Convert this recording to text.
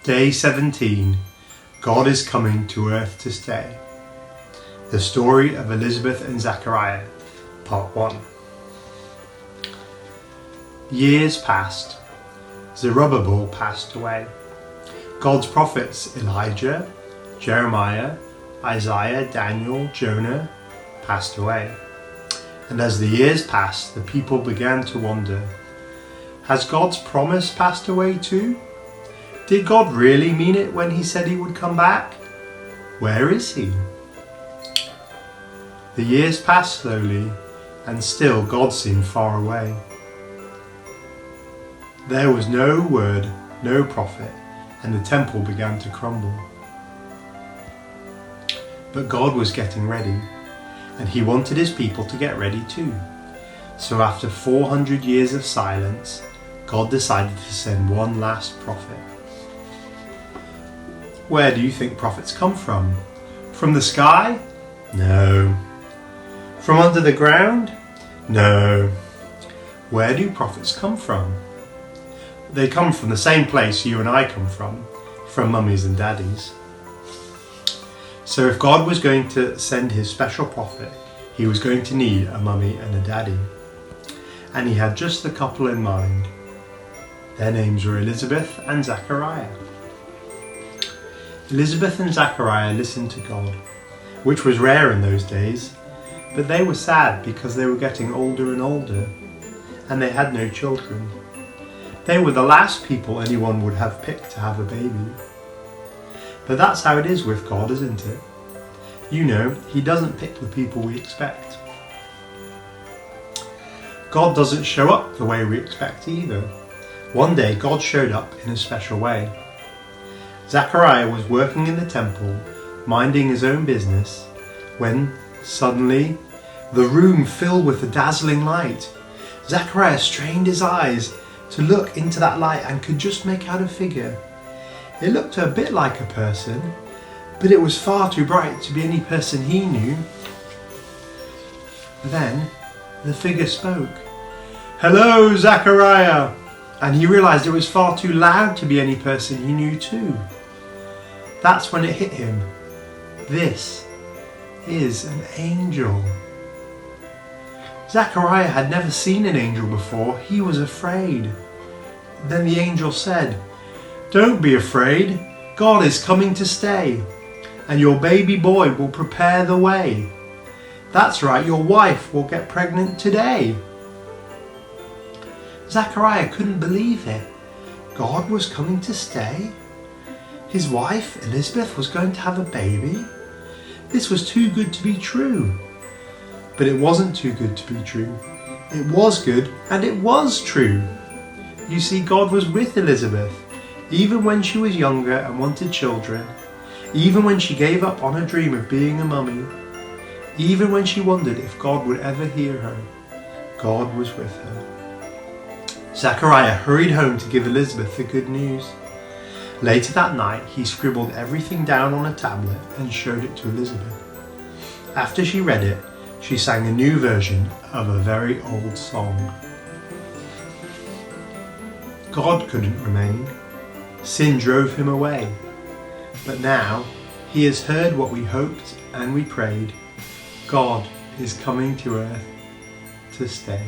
Day 17. God is coming to earth to stay. The Story of Elizabeth and Zechariah, Part 1. Years passed. Zerubbabel passed away. God's prophets Elijah, Jeremiah, Isaiah, Daniel, Jonah passed away. And as the years passed, the people began to wonder, has God's promise passed away too? Did God really mean it when he said he would come back? Where is he? The years passed slowly, and still God seemed far away. There was no word, no prophet, and the temple began to crumble. But God was getting ready, and he wanted his people to get ready too. So after 400 years of silence, God decided to send one last prophet. Where do you think prophets come from? From the sky? No. From under the ground? No. Where do prophets come from? They come from the same place you and I come from mummies and daddies. So if God was going to send his special prophet, he was going to need a mummy and a daddy. And he had just the couple in mind. Their names were Elizabeth and Zechariah. Elizabeth and Zechariah listened to God, which was rare in those days, but they were sad because they were getting older and older, and they had no children. They were the last people anyone would have picked to have a baby. But that's how it is with God, isn't it? You know, he doesn't pick the people we expect. God doesn't show up the way we expect either. One day God showed up in a special way. Zechariah was working in the temple, minding his own business, when suddenly the room filled with a dazzling light. Zechariah strained his eyes to look into that light and could just make out a figure. It looked a bit like a person, but it was far too bright to be any person he knew. Then the figure spoke. "Hello, Zechariah!" And he realized it was far too loud to be any person he knew too. That's when it hit him. This is an angel. Zechariah had never seen an angel before. He was afraid. Then the angel said, "Don't be afraid. God is coming to stay, and your baby boy will prepare the way. That's right, your wife will get pregnant today." Zechariah couldn't believe it. God was coming to stay? His wife, Elizabeth, was going to have a baby? This was too good to be true. But it wasn't too good to be true. It was good, and it was true. You see, God was with Elizabeth, even when she was younger and wanted children, even when she gave up on her dream of being a mummy, even when she wondered if God would ever hear her. God was with her. Zechariah hurried home to give Elizabeth the good news. Later that night, he scribbled everything down on a tablet and showed it to Elizabeth. After she read it, she sang a new version of a very old song. God couldn't remain. Sin drove him away. But now, he has heard what we hoped and we prayed. God is coming to earth to stay.